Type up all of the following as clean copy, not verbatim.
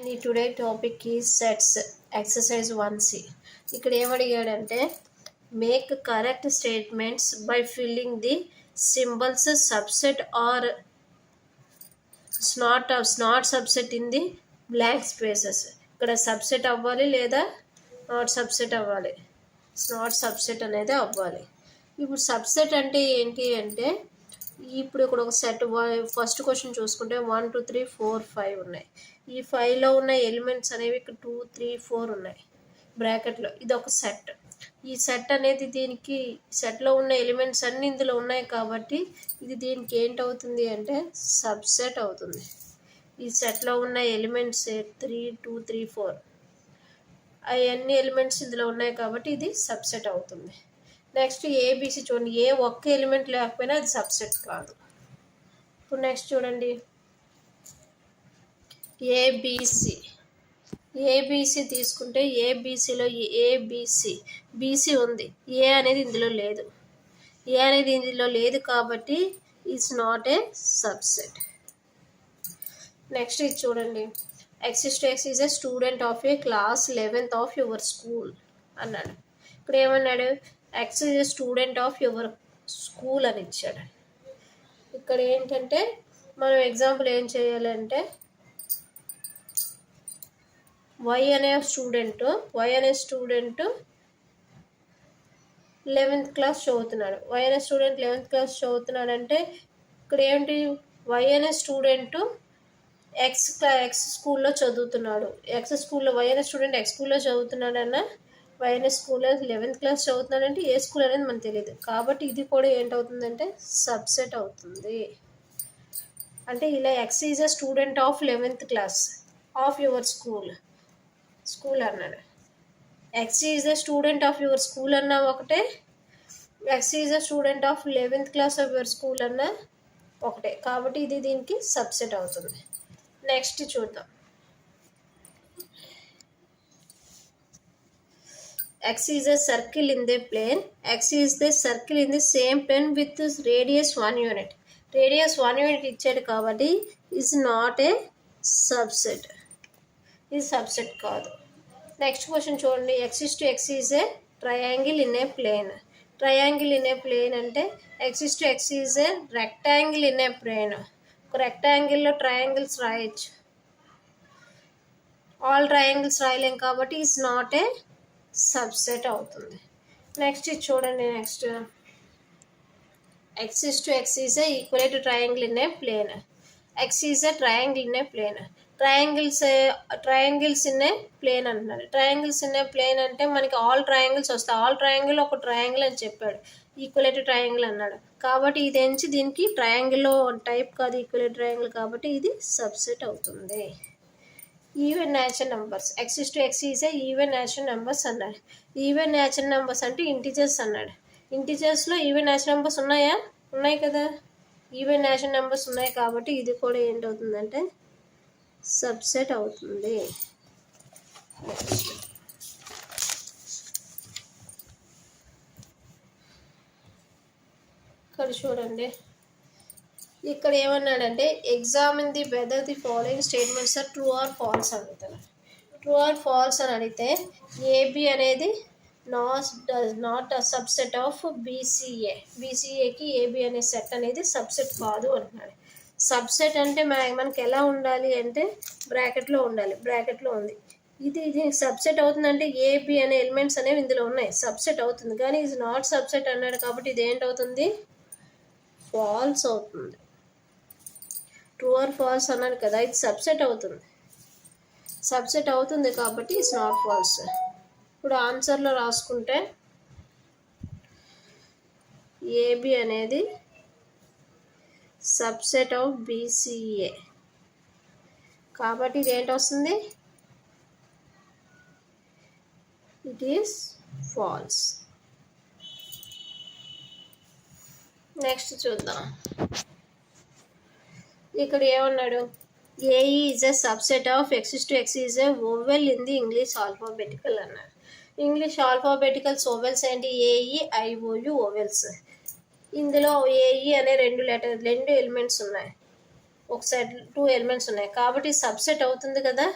నీ today topic ఈ sets exercise 1C. ఇక్కడ ఏమడిగాడంటే make correct statements by filling the symbols subset or not subset in the blank spaces. ఇక్కడ subset అవ్వాలి లేదా నాట్ సబ్సెట్ అవ్వాలి. నాట్ సబ్సెట్ అనేది అవ్వాలి. ఇప్పుడు సబ్సెట్ అంటే ఏంటి అంటే ఇప్పుడు ఇక్కడ ఒక సెట్ ఫస్ట్ క్వశ్చన్ చూసుకుంటే 1 2 3 4 5 ఉన్నాయి. ఈ 5లో ఉన్న ఎలిమెంట్స్ అనేవి ఇక్కడ 2 3 4 ఉన్నాయి బ్రాకెట్లో. ఇది ఒక సెట్. ఈ సెట్ అనేది దీనికి సెట్లో ఉన్న ఎలిమెంట్స్ అన్నీ ఇందులో ఉన్నాయి కాబట్టి ఇది దీనికి ఏంటవుతుంది అంటే సబ్సెట్ అవుతుంది. ఈ సెట్లో ఉన్న ఎలిమెంట్స్ 3 2 3 4 అవన్నీ ఎలిమెంట్స్ ఇందులో ఉన్నాయి కాబట్టి ఇది సబ్సెట్ అవుతుంది. నెక్స్ట్ ఏబిసి చూడండి, ఏ ఒక్క ఎలిమెంట్ లేకపోయినా అది సబ్సెట్ కాదు. ఇప్పుడు నెక్స్ట్ చూడండి ఏబిసి తీసుకుంటే ఏబిసిలో బీసీ ఉంది, ఏ అనేది ఇందులో లేదు కాబట్టి it's not a subset. Next ఇది చూడండి, X is a student of A class 11th of your school అన్నాడు. ఇక్కడ ఏమన్నాడు, X is a student of your school అని ఇచ్చాడు. ఇక్కడ ఏంటంటే మనం ఎగ్జాంపుల్ ఏం చేయాలంటే Y అనే స్టూడెంట్ 11th క్లాస్ చదువుతున్నాడు. Y అనే స్టూడెంట్ 11th క్లాస్ చదువుతున్నాడంటే ఇక్కడ ఏంటి, Y అనే స్టూడెంట్ ఎక్స్ స్కూల్లో చదువుతున్నాడు. Y అనే స్టూడెంట్ ఎక్స్ స్కూల్లో చదువుతున్నాడన్న Y అనే స్కూల్లో 11th క్లాస్ చదువుతున్నాడంటే ఏ స్కూల్ అనేది మనకు తెలియదు కాబట్టి ఇది కూడా ఏంటవుతుందంటే సబ్సెట్ అవుతుంది. అంటే ఇలా X is a student of 11th class of your school అన్నాడు. X is the student of your school అన్నా ఒకటే, X is the student of 11th class of your school అన్నా ఒకటే కాబట్టి ఇది దీనికి సబ్సెట్ అవుతుంది. నెక్స్ట్ చూద్దాం, X is a circle in the plane. X is the circle in the same plane with radius 1 unit. Radius 1 unit ఇచ్చాడు కాబట్టి is not a subset. ఇది సబ్సెట్ కాదు. నెక్స్ట్ క్వశ్చన్ చూడండి, X is a triangle in a plane. Triangle in a plane అంటే X is a rectangle in a plane. ఒక రెక్టాంగిల్లో triangles రాయొచ్చు, all triangles రాయలేం కాబట్టి is not a subset అవుతుంది. Next ఇది చూడండి, next X is a equilateral triangle in a plane. X is a triangle in a plane. Triangles in a plane అంటున్నారు. Triangles in a plane అంటే మనకి all triangles వస్తాయి. All triangle ఒక triangle అని చెప్పాడు, ఈక్వలేటెడ్ ట్రయాంగిల్ అన్నాడు కాబట్టి ఇది ఎంచి దీనికి ట్రయాంగిల్లో టైప్ కాదు, ఈక్వలేటెడ్ ట్రయాంగిల్ కాబట్టి ఇది సబ్సెట్ అవుతుంది. Even natural numbers, X is a even natural numbers అన్నాడు. ఈవెన్ న్యాచురల్ నెంబర్స్ అంటే ఇంటిజర్స్ అన్నాడు. ఇంటిజర్స్లో ఈవెన్ న్యాచురల్ నెంబర్స్ ఉన్నాయి కదా, ఈవెన్ న్యాచురల్ నెంబర్స్ ఉన్నాయి కాబట్టి ఇది కూడా ఏంటవుతుందంటే సబ్సెట్ అవుతుంది. ఇక్కడ చూడండి, ఇక్కడ ఏమన్నాడంటే examine the whether the following statements are true or false అడుగుతాడు. ట్రూ ఆర్ ఫాల్స్ అని అడిగితే ఏబి అనేది నాట్ సబ్సెట్ ఆఫ్ బీసీఏకి ఏబి అనే సెట్ అనేది సబ్సెట్ కాదు అంటున్నాడు. సబ్సెట్ అంటే మనకి ఎలా ఉండాలి అంటే బ్రాకెట్లో ఉండాలి, బ్రాకెట్లో ఉంది. ఇది సబ్సెట్ అవుతుందంటే ఏబి అనే ఎలిమెంట్స్ అనేవి ఇందులో ఉన్నాయి, సబ్సెట్ అవుతుంది. కానీ ఇది నాట్ సబ్సెట్ అన్నాడు కాబట్టి ఇది ఏంటవుతుంది, ఫాల్స్ అవుతుంది. ట్రూ ఆర్ ఫాల్స్ అన్నాడు కదా, ఇది సబ్సెట్ అవుతుంది కాబట్టి ఇట్స్ నాట్ ఫాల్స్. ఇప్పుడు ఆన్సర్లో రాసుకుంటే ఏబి అనేది సబ్సెట్ ఆఫ్ బీసీఏ కాబట్టి ఇది ఏంటి వస్తుంది, ఇట్ ఈస్ ఫాల్స్. నెక్స్ట్ చూద్దాం, ఇక్కడ ఏమన్నాడు, AE is a subset of X is a vowel in the English alphabetical అన్నాడు. ఇంగ్లీష్ ఆల్ఫాబెటికల్స్ ఓవెల్స్ ఏంటి, ఏఈ ఐఓయు ఓవెల్స్. ఇందులో ఏఈ అనే రెండు ఎలిమెంట్స్ ఉన్నాయి, ఒక సెట్ 2 ఎలిమెంట్స్ ఉన్నాయి కాబట్టి సబ్సెట్ అవుతుంది కదా.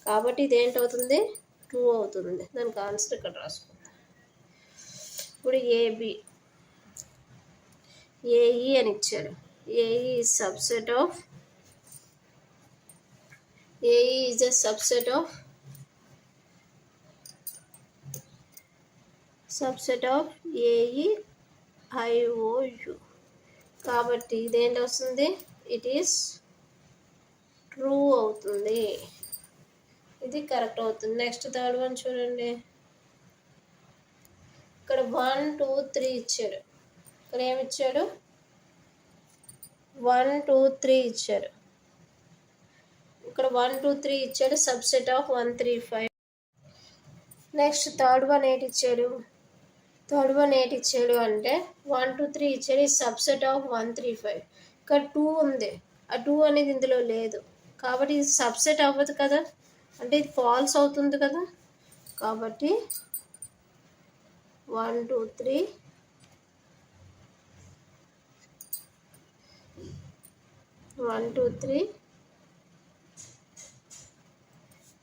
కాబట్టి ఇది ఏంటవుతుంది, 2 అవుతుంది. దానికి ఆన్సర్ ఇక్కడ రాసుకుందాం. ఇప్పుడు ఏఈ అని ఇచ్చాడు. AE is subset of AE is a subset of AE IOU. కాబట్టి ఇదేంటి వస్తుంది, ఇట్ ఈస్ ట్రూ అవుతుంది. ఇది కరెక్ట్ అవుతుంది. నెక్స్ట్ థర్డ్ వన్ చూడండి. ఇక్కడ 1 2 3 ఇచ్చాడు. ఇక్కడ ఏమి ఇచ్చాడు, 1 2 3 ఇచ్చాడు. ఇక్కడ 1 2 3 ఇచ్చాడు, subset of 1 3 5. Next third one ఏంటి ఇచ్చాడు, అంటే 1 2 3 ఇచ్చాడు, ఈ సబ్సెట్ ఆఫ్ 1 3 5. ఇక్కడ 2 ఉంది, ఆ 2 అనేది ఇందులో లేదు కాబట్టి ఇది సబ్సెట్ అవ్వదు కదా, అంటే ఇది ఫాల్స్ అవుతుంది కదా. కాబట్టి 1 2 3 1 2 3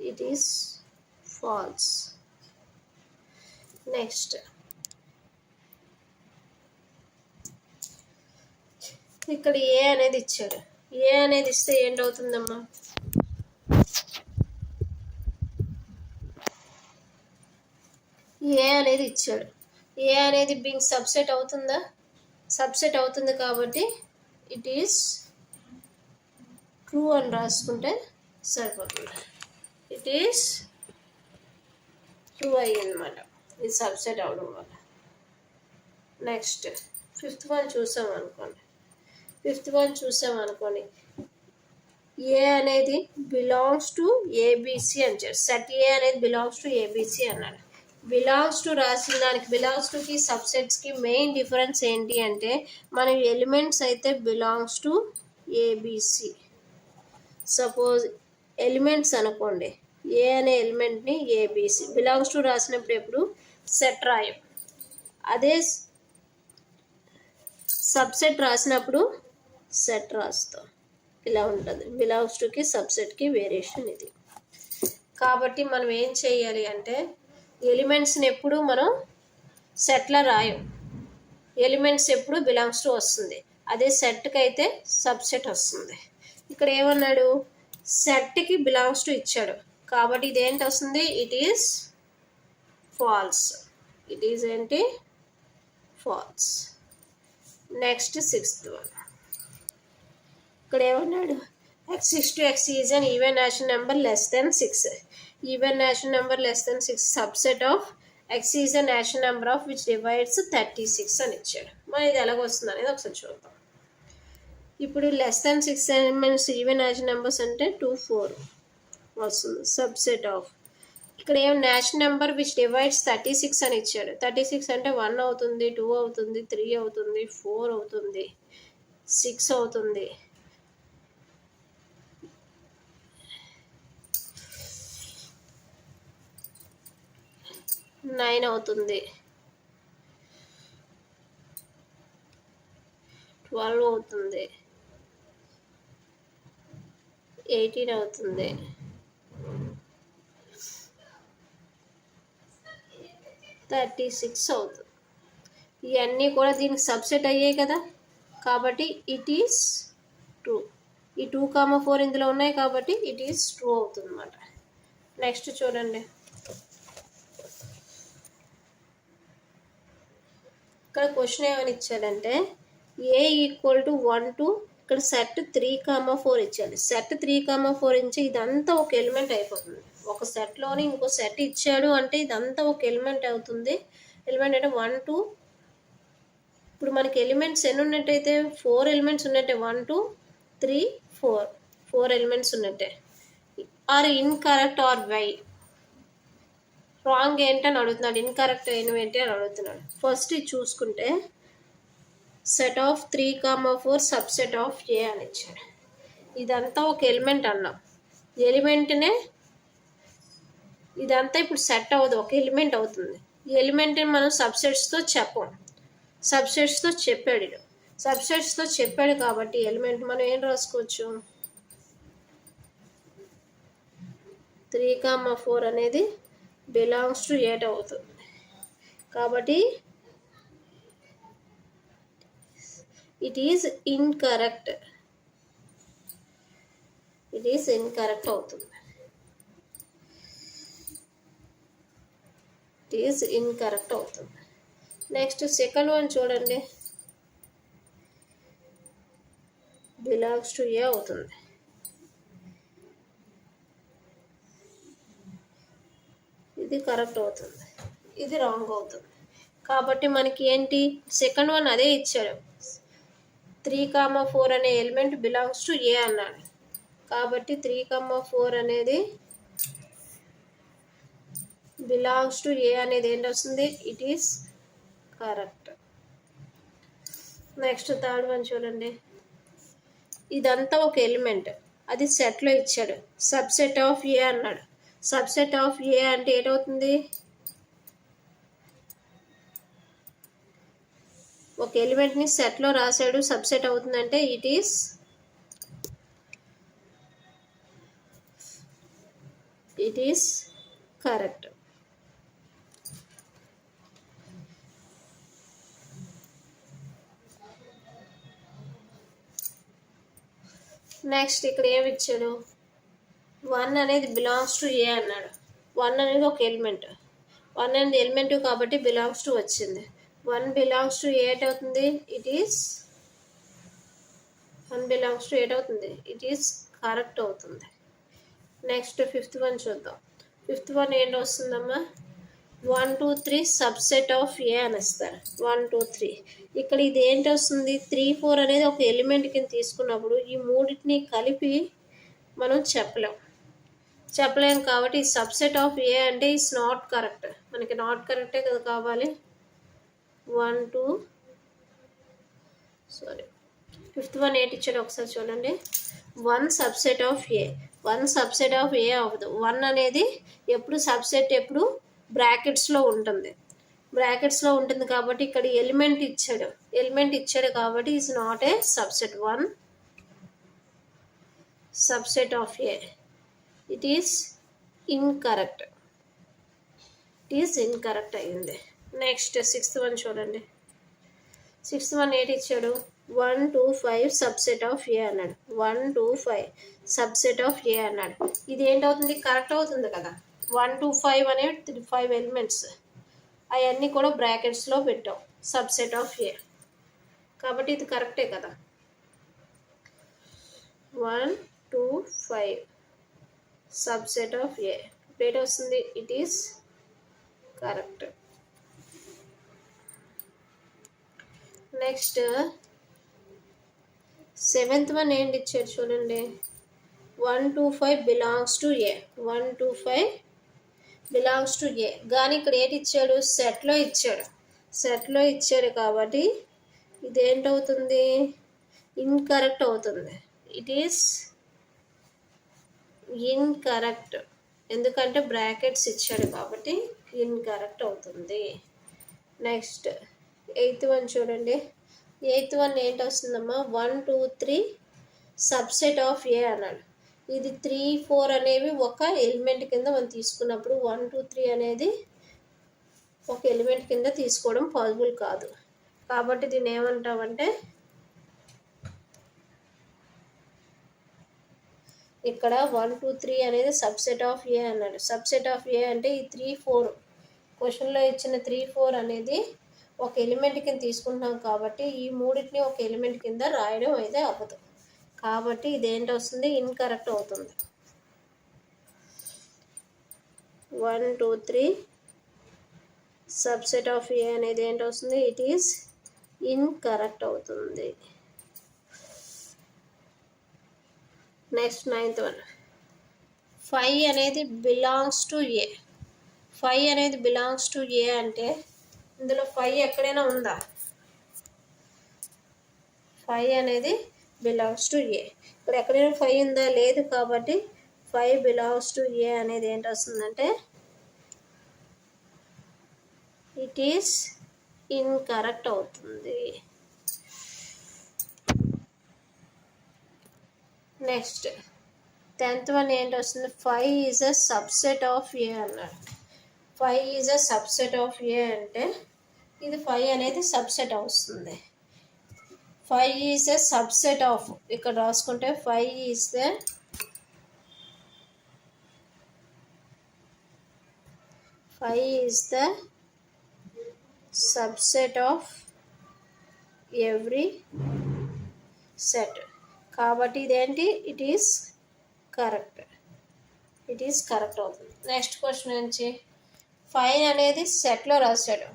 ఇట్ ఈస్ ఫాల్స్. నెక్స్ట్ ఇక్కడ ఏ అనేది ఇచ్చాడు. ఏ అనేది ఇస్తే ఏంటవుతుందమ్మా, ఏ అనేది ఇచ్చాడు. ఏ అనేది బీయింగ్ సబ్సెట్ అవుతుందా, సబ్సెట్ అవుతుంది కాబట్టి ఇట్ ఈస్ ట్రూ అని రాసుకుంటే సరిపోతుంది. ఇట్ ఈస్ ట్రూ అయ్యిందన్నమాట, ఇది సబ్సెట్ అవడం వల్ల. నెక్స్ట్ ఫిఫ్త్ వన్ చూసామనుకోండి. ఏ అనేది బిలాంగ్స్ టు ఏబిసి అని చెప్పారు. సెట్ ఏ అనేది బిలాంగ్స్ టు ఏబిసి అన్నాడు. బిలాంగ్స్ టు రాసిన దానికి బిలాంగ్స్ టుకి సబ్సెట్స్కి మెయిన్ డిఫరెన్స్ ఏంటి అంటే, మన ఎలిమెంట్స్ అయితే belongs to ABC. Suppose elements అనుకోండి, ఏ అనే ఎలిమెంట్ని ఏబిసి బిలాంగ్స్ టు రాసినప్పుడు ఎప్పుడు సెట్ రాయం. అదే సబ్సెట్ రాసినప్పుడు సెట్ రాస్తాం. ఇలా ఉంటుంది. బిలాంగ్స్ టుకి సబ్సెట్కి వేరియేషన్ ఇది. కాబట్టి మనం ఏం చేయాలి అంటే, ఎలిమెంట్స్ని ఎప్పుడు మనం సెట్లో రాయం. ఎలిమెంట్స్ ఎప్పుడు బిలాంగ్స్ టు వస్తుంది, అదే సెట్కి అయితే సబ్సెట్ వస్తుంది. ఇక్కడ ఏమన్నాడు, సెట్కి బిలాంగ్స్ టు ఇచ్చాడు కాబట్టి ఇదేంటి వస్తుంది, it is false. It is ఏంటి, ఫాల్స్. Next sixth one. ఇక్కడ ఏమన్నాడు, x6 to x is an even natural number less than 6. Even natural number less than 6 subset of x is a natural number of which divides 36 అని ఇచ్చాడు. మరి ఇది ఎలాగొస్తుంది అనేది ఒకసారి చూద్దాం. ఇప్పుడు less than 6 elements even natural numbers అంటే 2 4 వస్తుంది. సబ్సెట్ ఆఫ్ ఇక్కడ ఏం న్యాచురల్ నెంబర్ విచ్ డివైడ్స్ 36 అని ఇచ్చాడు. 36 అంటే 1 అవుతుంది, 2 అవుతుంది, 3 అవుతుంది, 4 అవుతుంది, 6 అవుతుంది, 9 అవుతుంది, 12 అవుతుంది, 18 అవుతుంది, 36 అవుతుంది. ఇవన్నీ కూడా దీనికి సబ్సెట్ అయ్యాయి కదా, కాబట్టి ఇట్ ఈస్ ట్రూ. ఈ 2, 4 ఇందులో ఉన్నాయి కాబట్టి ఇట్ ఈస్ ట్రూ అవుతుంది అన్నమాట. నెక్స్ట్ చూడండి, ఇక్కడ క్వశ్చన్ ఏమని ఇచ్చాడంటే, ఏ ఈక్వల్ టు 1 2 ఇక్కడ సెట్ 3, 4 ఇచ్చాడు. సెట్ 3, 4 ఇచ్చి ఇదంతా ఒక ఎలిమెంట్ అయిపోతుంది. ఒక సెట్లోని ఇంకో సెట్ ఇచ్చాడు అంటే ఇదంతా ఒక ఎలిమెంట్ అవుతుంది. ఎలిమెంట్ అంటే 1 2. ఇప్పుడు మనకి ఎలిమెంట్స్ ఎన్ని ఉన్నట్టయితే 4 ఎలిమెంట్స్ ఉన్నట్టే, 1 2 3 4 ఎలిమెంట్స్ ఉన్నట్టే. Or incorrect or why, wrong ఏంటని అడుగుతున్నాడు, ఇన్కరెక్ట్ ఏంటి అని అడుగుతున్నాడు. ఫస్ట్ ఇది చూసుకుంటే set of 3, 4 subset of A అని ఇచ్చాడు. ఇదంతా ఒక ఎలిమెంట్ అన్నాం. ఎలిమెంట్నే ఇదంతా ఇప్పుడు సెట్ అవ్వదు, ఒక ఎలిమెంట్ అవుతుంది. ఈ ఎలిమెంట్ని మనం సబ్సెట్స్తో చెప్పం. సబ్సెట్స్తో చెప్పాడు కాబట్టి ఎలిమెంట్ మనం ఏం రాసుకోవచ్చు, 3,4 అనేది బిలాంగ్స్ టు 8 అవుతుంది. కాబట్టి ఇట్ ఈజ్ ఇన్కరెక్ట్. అవుతుంది. ఇట్ ఈజ్ ఇన్కరెక్ట్ అవుతుంది. నెక్స్ట్ సెకండ్ వన్ చూడండి, బిలాంగ్స్ టు ఏ అవుతుంది. ఇది కరెక్ట్ అవుతుంది, ఇది రాంగ్ అవుతుంది. కాబట్టి మనకి ఏంటి, సెకండ్ వన్ అదే ఇచ్చాడు, 3,4 అనే ఎలిమెంట్ బిలాంగ్స్ టు ఏ అన్నాడు. కాబట్టి 3,4 అనేది బిలాంగ్స్ టు ఏ అనేది ఏంటి వస్తుంది, it is correct. Next third one చూడండి, ఇదంతా ఒక ఎలిమెంట్, అది సెట్లో ఇచ్చాడు, సబ్సెట్ ఆఫ్ ఏ అన్నాడు. సబ్సెట్ ఆఫ్ ఏ అంటే ఏంటవుతుంది, ఒక ఎలిమెంట్ని సెట్లో రాశాడు, సబ్సెట్ అవుతుందంటే ఇట్ ఈస్ కరెక్ట్. నెక్స్ట్ ఇక్కడ ఏమి ఇచ్చాడు, 1 అనేది బిలాంగ్స్ టు ఏ అన్నాడు. 1 అనేది ఒక ఎలిమెంట్, 1 అనేది ఎలిమెంట్ కాబట్టి బిలాంగ్స్ టు వచ్చింది. 1 బిలాంగ్స్ టు 8 అవుతుంది, ఇట్ ఈస్ 1 బిలాంగ్స్ టు 8 అవుతుంది, ఇట్ ఈస్ కరెక్ట్ అవుతుంది. నెక్స్ట్ ఫిఫ్త్ వన్ చూద్దాం. ఫిఫ్త్ వన్ ఏంటి వస్తుందమ్మా, 1 2 3 సబ్సెట్ ఆఫ్ ఏ అని ఇస్తారు. 1 2 3 ఇక్కడ ఇది ఏంటి వస్తుంది, 3 4 అనేది ఒక ఎలిమెంట్ కింద తీసుకున్నప్పుడు ఈ మూడింటిని కలిపి మనం చెప్పలేం కాబట్టి ఈ సబ్సెట్ ఆఫ్ ఏ అంటే ఇస్ నాట్ కరెక్ట్. మనకి నాట్ కరెక్టే కదా కావాలి. 1 2 ఫిఫ్త్ వన్ ఏంటి ఇచ్చాడు ఒకసారి చూడండి, 1 subset of A. 1 subset of A అవ్వదు. 1 అనేది ఎప్పుడు సబ్సెట్ ఎప్పుడు బ్రాకెట్స్లో ఉంటుంది. కాబట్టి ఇక్కడ ఎలిమెంట్ ఇచ్చాడు కాబట్టి is not a subset. 1 subset of A, it is incorrect. అయింది. నెక్స్ట్ సిక్స్త్ వన్ చూడండి. సిక్స్త్ వన్ ఏంటి ఇచ్చాడు, 1 2 5 సబ్సెట్ ఆఫ్ ఏ అన్నాడు. 1 2 5 సబ్సెట్ ఆఫ్ ఏ అన్నాడు. ఇది ఏంటవుతుంది, కరెక్ట్ అవుతుంది కదా. 1 2 5 అనే 5 ఎలిమెంట్స్ అవన్నీ కూడా బ్రాకెట్స్లో పెట్టాం, సబ్సెట్ ఆఫ్ ఏ కాబట్టి ఇది కరెక్టే కదా. 1 2 5 సబ్సెట్ ఆఫ్ ఏ పేట వస్తుంది, it is correct. Next seventh one ఏంటి ఇచ్చాడు చూడండి, 1 2 5 belongs to A. 1 2 5 belongs to A కానీ ఇక్కడ ఏంటి ఇచ్చాడు, సెట్లో ఇచ్చాడు కాబట్టి ఇదేంటవుతుంది, ఇన్కరెక్ట్ అవుతుంది. ఇట్ ఈస్ ఇన్కరెక్ట్, ఎందుకంటే బ్రాకెట్స్ ఇచ్చాడు కాబట్టి ఇన్కరెక్ట్ అవుతుంది. నెక్స్ట్ ఎయిత్ వన్ చూడండి. ఎయిత్ వన్ ఏంటి వస్తుందమ్మా, 1 2 3 సబ్సెట్ ఆఫ్ ఏ అన్నాడు. ఇది 3 4 అనేవి ఒక ఎలిమెంట్ కింద మనం తీసుకున్నప్పుడు 1 2 3 అనేది ఒక ఎలిమెంట్ కింద తీసుకోవడం పాసిబుల్ కాదు. కాబట్టి దీన్ని ఏమంటామంటే, ఇక్కడ 1 2 3 అనేది సబ్సెట్ ఆఫ్ ఏ అన్నాడు. సబ్సెట్ ఆఫ్ ఏ అంటే ఈ 3 4 క్వశ్చన్లో ఇచ్చిన 3 4 అనేది ఒక ఎలిమెంట్ కింద తీసుకుంటున్నాం కాబట్టి ఈ మూడింటిని ఒక ఎలిమెంట్ కింద రాయడం అయితే అవ్వదు. కాబట్టి ఇదేంటి వస్తుంది, ఇన్కరెక్ట్ అవుతుంది. 1 2 3 సబ్సెట్ ఆఫ్ ఏ అనేది ఏంటి వస్తుంది, ఇట్ ఈస్ ఇన్కరెక్ట్ అవుతుంది. నెక్స్ట్ నైన్త్ వన్, 5 అనేది బిలాంగ్స్ టు ఏ. 5 అనేది బిలాంగ్స్ టు ఏ అంటే ఇందులో 5 ఎక్కడైనా ఉందా, 5 అనేది బిలాంగ్స్ టు ఏ. ఇక్కడ ఎక్కడైనా 5 ఉందా, లేదు. కాబట్టి 5 బిలాంగ్స్ టు ఏ అనేది ఏంటి వస్తుందంటే ఇట్ ఈస్ ఇన్కరెక్ట్ అవుతుంది. నెక్స్ట్ 10th వన్ ఏంటి వస్తుంది, 5 ఈజ్ అ సబ్సెట్ ఆఫ్ ఏ అన్నాడు. 5 ఈజ్ అ సబ్సెట్ ఆఫ్ ఏ అంటే ఇది 5 అనేది సబ్సెట్ వస్తుంది. 5 ఈజ్ ఎ సబ్సెట్ ఆఫ్, ఇక్కడ రాసుకుంటే 5 is the subset of every set. కాబట్టి ఇదేంటి, ఇట్ ఈస్ కరెక్ట్ అవుతుంది. నెక్స్ట్ క్వశ్చన్ నుంచి 5 అనేది సెట్లో రాశాడు,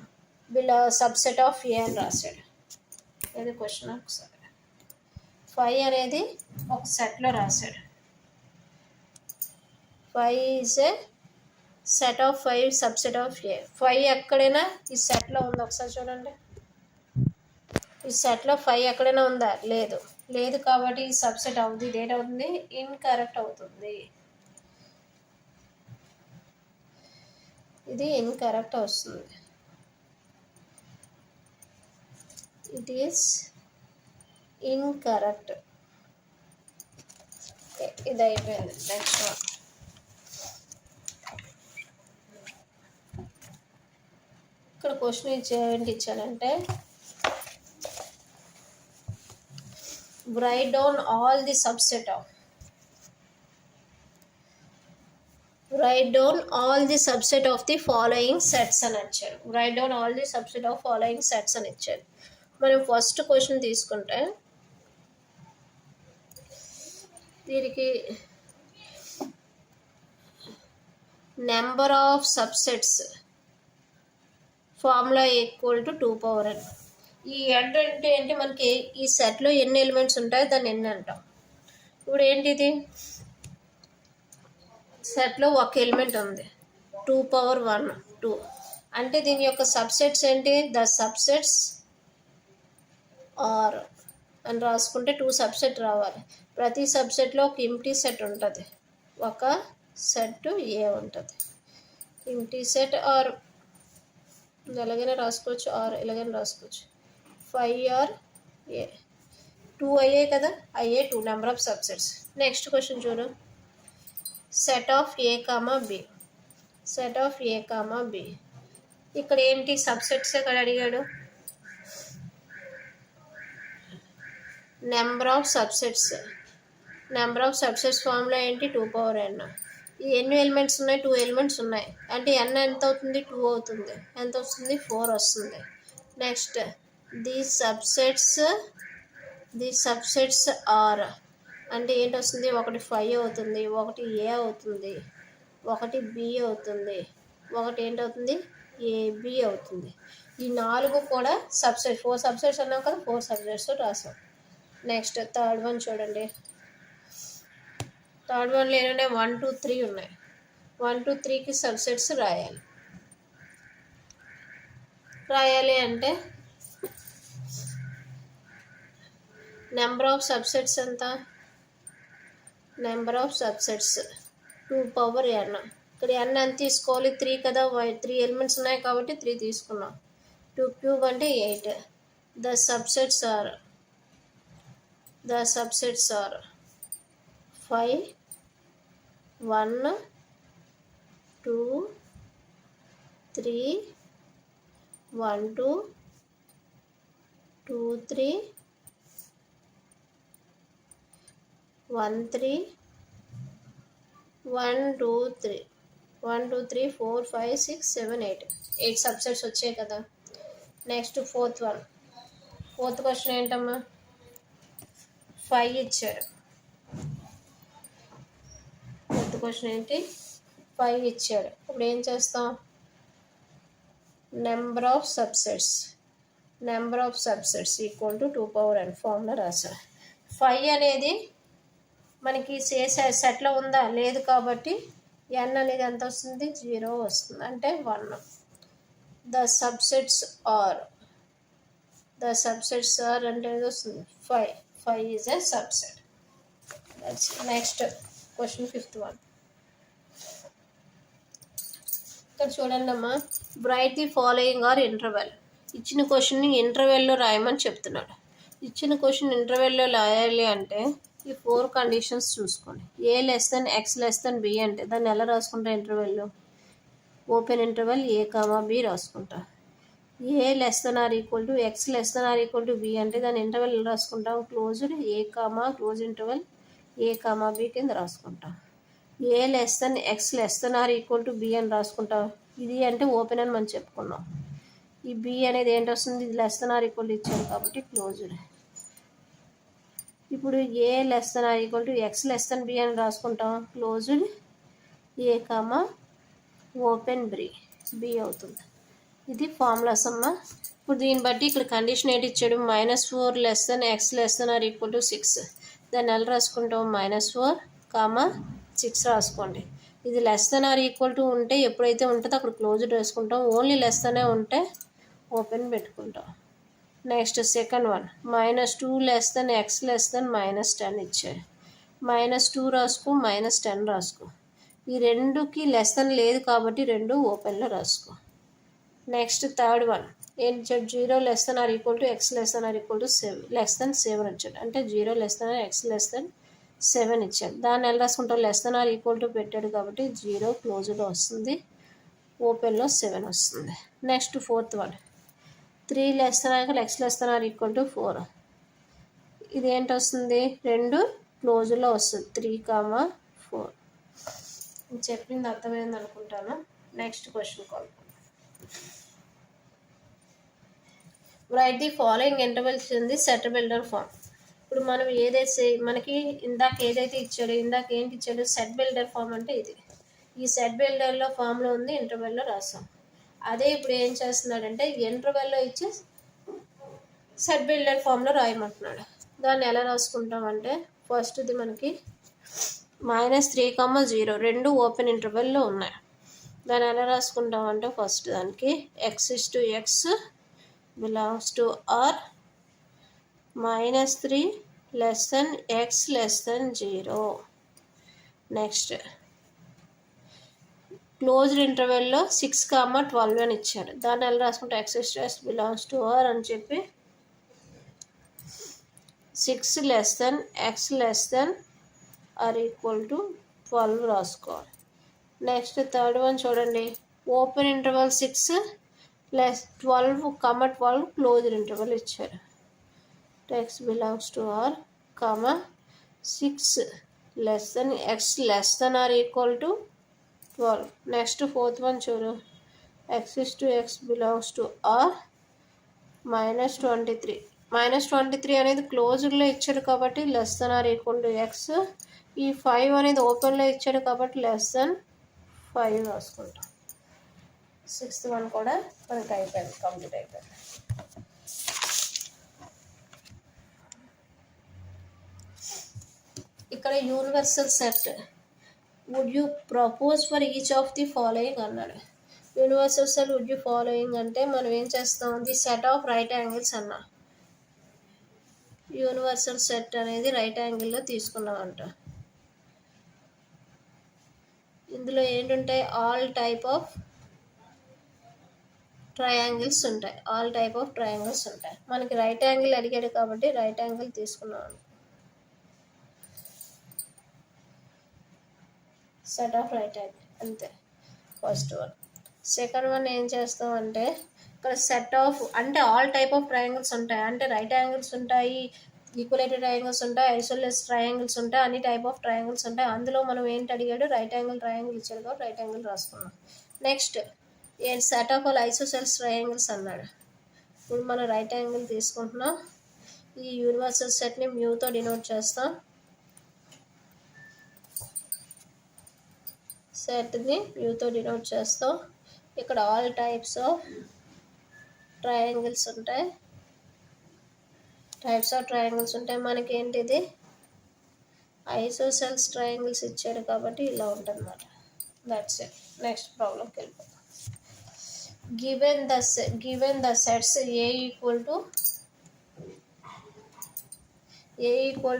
బిలో సబ్సెట్ ఆఫ్ ఏ అని రాశాడు. ఇది క్వశ్చన్ ఒకసారి. 5 అనేది ఒక సెట్లో రాశాడు. 5 is a set of 5 subset of A. 5 ఎక్కడైనా ఈ సెట్లో ఉందా ఒకసారి చూడండి. ఈ సెట్లో 5 ఎక్కడైనా ఉందా, లేదు కాబట్టి ఈ సబ్సెట్ అవుతుంది. ఇది ఏంటవుతుంది, ఇన్కరెక్ట్ అవుతుంది. ఇది ఇన్కరెక్ట్ వస్తుంది. It is incorrect. ఇది అయిపోయింది. Next one. ఇక్కడ క్వశ్చన్ ఏంటి ఇచ్చానంటే, write down all the subset of the following sets అని ఇచ్చారు. write down all the subset of following sets అని ఇచ్చారు. మనం ఫస్ట్ క్వశ్చన్ తీసుకుంటే దీనికి number of subsets formula equal to 2 power n. ఈ n అంటే ఏంటి, మనకి ఈ సెట్లో ఎన్ని ఎలిమెంట్స్ ఉంటాయో దాన్ని n అంటాం. ఇప్పుడు ఏంటిది, సెట్లో ఒక ఎలిమెంట్ ఉంది, 2 పవర్ 1 2 అంటే దీని యొక్క సబ్సెట్స్ ఏంటి, ద సబ్సెట్స్ ఆర్ అని రాసుకుంటే 2 సబ్సెట్ రావాలి. ప్రతి సబ్సెట్లో ఒక ఎంప్టీ సెట్ ఉంటుంది, ఒక సెట్ ఏ ఉంటుంది. ఎంప్టీ సెట్ ఆర్ ఎలాగైనా రాసుకోవచ్చు, ఆర్ ఎలాగైనా రాసుకోవచ్చు. 5 ఆర్ ఏ, 2 అయ్యాయి కదా, అయ్యే 2 number of subsets. Next question చూడు, set of A comma B. ఇక్కడ ఏంటి సబ్సెట్స్ ఇక్కడ అడిగాడు. నెంబర్ ఆఫ్ సబ్సెట్స్ ఫార్ములా ఏంటి, 2 పవర్ n. ఈ ఎన్ని ఎలిమెంట్స్ ఉన్నాయి, 2 ఎలిమెంట్స్ ఉన్నాయి అంటే n ఎంత అవుతుంది, 2 అవుతుంది. ఎంత వస్తుంది, 4 వస్తుంది. నెక్స్ట్ ది సబ్సెట్స్ ఆర్ అంటే ఏంటి వస్తుంది, ఒకటి 5 అవుతుంది, ఒకటి ఏ అవుతుంది, ఒకటి బి అవుతుంది, ఒకటి ఏంటవుతుంది, ఏబి అవుతుంది. ఈ 4 కూడా సబ్సెట్. 4 సబ్సెట్స్ అన్నాం కదా, 4 సబ్సెట్స్ రాసాం. నెక్స్ట్ థర్డ్ వన్ చూడండి. థర్డ్ వన్లో ఏమున్నాయి, 1 2 3 ఉన్నాయి. 1 2 3కి సబ్సెట్స్ రాయాలి అంటే నెంబర్ ఆఫ్ సబ్సెట్స్ ఎంత, number of subsets 2 power n. ఇక్కడ n ఎంత తీసుకోవాలి, 3 కదా, 3 ఎలిమెంట్స్ ఉన్నాయి కాబట్టి 3 తీసుకున్నాం. 2 క్యూబ్ అంటే 8. ద సబ్సెట్స్ ఆర్ 5 1 2 3 1 2 2 3 1 3 1 2 3 1 2 3 4 5 6 7 8 సబ్సెట్స్ వచ్చాయి కదా. నెక్స్ట్ ఫోర్త్ క్వశ్చన్ ఏంటమ్మా, 5 ఇచ్చాడు. ఫోర్త్ క్వశ్చన్ ఏంటి, 5 ఇచ్చాడు. ఇప్పుడు ఏం చేస్తాం, number of subsets equal to 2 power n formula రాసా. 5 అనేది మనకి సెట్లో ఉందా, లేదు కాబట్టి n అనేది ఎంత వస్తుంది, 0 వస్తుంది, అంటే 1. ద సబ్సెట్స్ ఆర్ అంటే ఏది వస్తుంది, 5 is a subset. Next question 5th one. ఇక్కడ చూడండి అమ్మా, write the following are interval. ఇచ్చిన క్వశ్చన్ని ఇంటర్వెల్లో రాయమని చెప్తున్నాడు. ఇచ్చిన క్వశ్చన్ ఇంటర్వెల్లో రాయాలి అంటే ఈ 4 కండిషన్స్ చూసుకోండి. A less than X less than B అంటే దాన్ని ఎలా రాసుకుంటా ఇంటర్వెల్లో open interval A comma B రాసుకుంటా. A less than or equal to X less than or equal to B అంటే దాని ఇంటర్వెల్ ఎలా రాసుకుంటాం closed A comma close interval A comma B కింద రాసుకుంటాం. A less than X less than or equal to B అని రాసుకుంటాం. ఇది అంటే ఓపెన్ అని మనం చెప్పుకున్నాం. ఈ బి అనేది ఏంటి వస్తుంది ఇది less than or equal to ఇచ్చారు కాబట్టి క్లోజ్డ్. ఇప్పుడు A less than or equal to X less than B అని రాసుకుంటాం closed A comma open B అవుతుంది. ఇది ఫార్ములాస్ అమ్మ. ఇప్పుడు దీన్ని బట్టి ఇక్కడ కండిషన్ ఏంటి ఇచ్చాడు -4 less than X less than or equal to 6 దాన్ని ఎలా రాసుకుంటాం -4 కామా 6 రాసుకోండి. ఇది less than or equal to ఉంటే ఎప్పుడైతే ఉంటుందో అక్కడ క్లోజ్డ్ రాసుకుంటాం. ఓన్లీ లెస్ దెనే ఉంటే ఓపెన్ పెట్టుకుంటాం. Next second one -2 less than X less then -10 ఇచ్చారు. -2 రాసుకో -10 రాసుకో. ఈ రెండుకి లెస్ దెన్ లేదు కాబట్టి రెండు ఓపెన్లో రాసుకో. నెక్స్ట్ థర్డ్ వన్ ఏంటి ఇచ్చాడు 0 less than or equal to X less than or equal to 7 ఇచ్చాడు. అంటే 0 less than X less than 7 ఇచ్చాడు. దాన్ని ఎలా రాసుకుంటాం less than or equal to పెట్టాడు కాబట్టి 0 క్లోజ్లో వస్తుంది, ఓపెన్లో 7 వస్తుంది. Next fourth one 3 less than X less than or equal to 4 ఇది ఏంటి వస్తుంది రెండు క్లోజ్లో వస్తుంది 3, 4 చెప్పింది అర్థమైంది అనుకుంటాను. Next question call write the following intervals in the set builder form. ఇప్పుడు మనం ఏదైతే మనకి ఇందాక ఏదైతే ఇచ్చాడో ఇందాక ఏంటి ఇచ్చాడు సెట్ బిల్డర్ ఫామ్ అంటే ఇది. ఈ సెట్ బిల్డర్లో ఫామ్లో ఉంది ఇంటర్వెల్లో రాసాం. అదే ఇప్పుడు ఏం చేస్తున్నాడంటే ఇంటర్వెల్లో ఇచ్చి సెట్ బిల్డర్ ఫామ్లో రాయమంటున్నాడు. దాన్ని ఎలా రాసుకుంటామంటే ఫస్ట్ది మనకి -3, 0 ఓపెన్ ఇంటర్వెల్లో ఉన్నాయి. దాన్ని ఎలా రాసుకుంటామంటే ఫస్ట్ దానికి x belongs to R -3 less than X less than 0. Next closed ఇంటర్వెల్లో 6, 12 అని ఇచ్చాడు. దాన్ని ఎలా రాసుకుంటే x బిలాంగ్స్ టు ఆర్ అని చెప్పి 6 less than X less than or equal to 12 రాసుకోవాలి. నెక్స్ట్ థర్డ్ వన్ చూడండి open interval 6 plus 12, closed interval ఇచ్చారు. x belongs to R 6 less than X less than or equal to 12. Next fourth one చూడు x belongs to R -23 అనేది క్లోజ్డ్లో ఇచ్చాడు కాబట్టి less than or equal to x. ఈ 5 అనేది ఓపెన్లో ఇచ్చాడు కాబట్టి లెస్ దెన్ 5 రాసుకుంటాం. 6th వన్ కూడా మనకి అయిపోయింది, కంప్లీట్ అయిపోయింది. ఇక్కడ universal set would you propose for each of the following అన్నాడు. Universal set would you following అంటే మనం ఏం చేస్తాం the set of right angles అన్నా. యూనివర్సల్ సెట్ అనేది రైట్ యాంగిల్లో తీసుకున్నాం అంట. ఇందులో ఏంటంటాయి ఆల్ టైప్ ఆఫ్ ట్రయాంగిల్స్ ఉంటాయి. మనకి రైట్ యాంగిల్ అడిగాడు కాబట్టి రైట్ యాంగిల్ తీసుకున్నాం. సెట్ ఆఫ్ రైట్ యాంగిల్ అంతే ఫస్ట్ వన్. సెకండ్ వన్ ఏం చేస్తాం అంటే ఇక్కడ సెట్ ఆఫ్ అంటే ఆల్ టైప్ ఆఫ్ ట్రయాంగిల్స్ ఉంటాయి. అంటే రైట్ యాంగిల్స్ ఉంటాయి, ఈక్వలేటెడ్ ట్రయాంగిల్స్ ఉంటాయి, ఐసోలేస్ ట్రయాంగిల్స్ ఉంటాయి, అన్ని టైప్ ఆఫ్ ట్రయాంగిల్స్ ఉంటాయి. అందులో మనం ఏంటి అడిగాడు రైట్ యాంగిల్ ట్రయాంగిల్ ఇచ్చాడు కాబట్టి రైట్ యాంగిల్ రాసుకున్నాం. Next set of all isosceles triangles అన్నాడు. ఇప్పుడు మనం రైట్ యాంగిల్ తీసుకుంటున్నాం. ఈ యూనివర్సల్ సెట్ని మ్యూతో డినోట్ చేస్తాం. సెట్ని మ్యూతో డినోట్ చేస్తాం. ఇక్కడ ఆల్ టైప్స్ ఆఫ్ ట్రయాంగిల్స్ ఉంటాయి. మనకి ఏంటిది ఐసోసెల్స్ ట్రయాంగిల్స్ ఇచ్చాడు కాబట్టి ఇలా ఉంటుంది అన్నమాట. That's it. నెక్స్ట్ ప్రాబ్లంకి వెళ్ళిపోతాం. given the sets A equal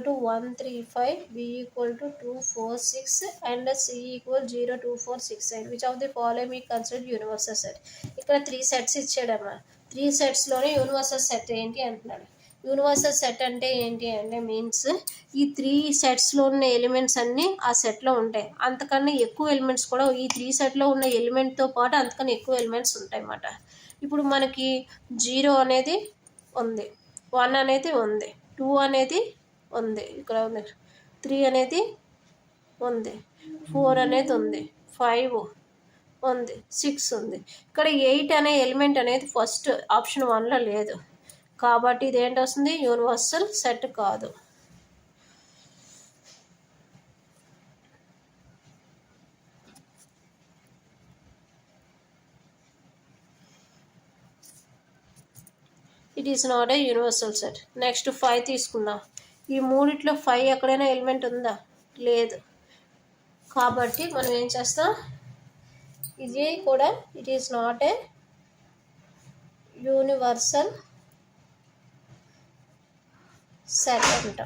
to 1, 3, 5, B equal to 2, 4, 6 and C equal 0, 2, 4, 6, 8 which of the following we consider universal set. ఇక్కడ 3 sets ఇచ్చాడమ్మా. 3 setsలోనే యూనివర్సల్ సెట్ ఏంటి అంటున్నాడు. యూనివర్సల్ సెట్ అంటే ఏంటి అంటే మీన్స్ ఈ 3 సెట్స్లో ఉన్న ఎలిమెంట్స్ అన్నీ ఆ సెట్లో ఉంటాయి. అంతకన్నా ఎక్కువ ఎలిమెంట్స్ కూడా ఈ 3 సెట్లో ఉన్న ఎలిమెంట్తో పాటు అంతకన్నా ఎక్కువ ఎలిమెంట్స్ ఉంటాయి అన్నమాట. ఇప్పుడు మనకి 0 అనేది ఉంది, 1 అనేది ఉంది, 2 అనేది ఉంది, ఇక్కడ ఉంది 3 అనేది ఉంది, 4 అనేది ఉంది, 5 ఉంది, 6 ఉంది. ఇక్కడ 8 అనే ఎలిమెంట్ అనేది ఫస్ట్ ఆప్షన్ 1లో లేదు కాబట్టి ఇదేంటి వస్తుంది, యూనివర్సల్ సెట్ కాదు. It is not a universal set. Next 5 తీసుకుందాం. ఈ మూడిట్లో 5 ఎక్కడైనా ఎలిమెంట్ ఉందా, లేదు. కాబట్టి మనం ఏం చేస్తాం, ఇది కూడా it is not a universal set అంట.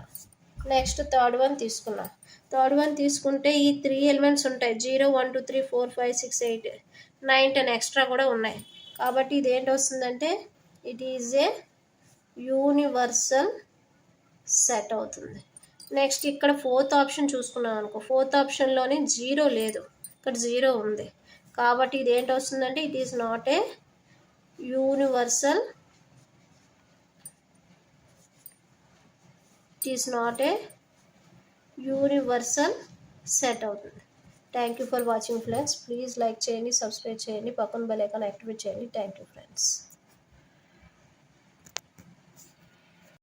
నెక్స్ట్ థర్డ్ వన్ తీసుకున్నాం. థర్డ్ వన్ తీసుకుంటే ఈ 3 ఎలిమెంట్స్ ఉంటాయి, 0 1 2 3 4 5 6 8 9 10 ఎక్స్ట్రా కూడా ఉన్నాయి. కాబట్టి ఇది ఏంటి వస్తుందంటే it is a universal set అవుతుంది. నెక్స్ట్ ఇక్కడ 4th ఆప్షన్ చూసుకున్నాం అనుకో, 4th ఆప్షన్లోని 0 లేదు, ఇక్కడ 0 ఉంది. కాబట్టి ఇది ఏంటి వస్తుందంటే it is not a universal, it is not a universal set అవుతుంది. Thank you for watching friends. Please like చేయండి, సబ్స్క్రైబ్ చేయండి, పక్కన బెల్ ఐకాన్ యాక్టివేట్ చేయండి. Thank you friends.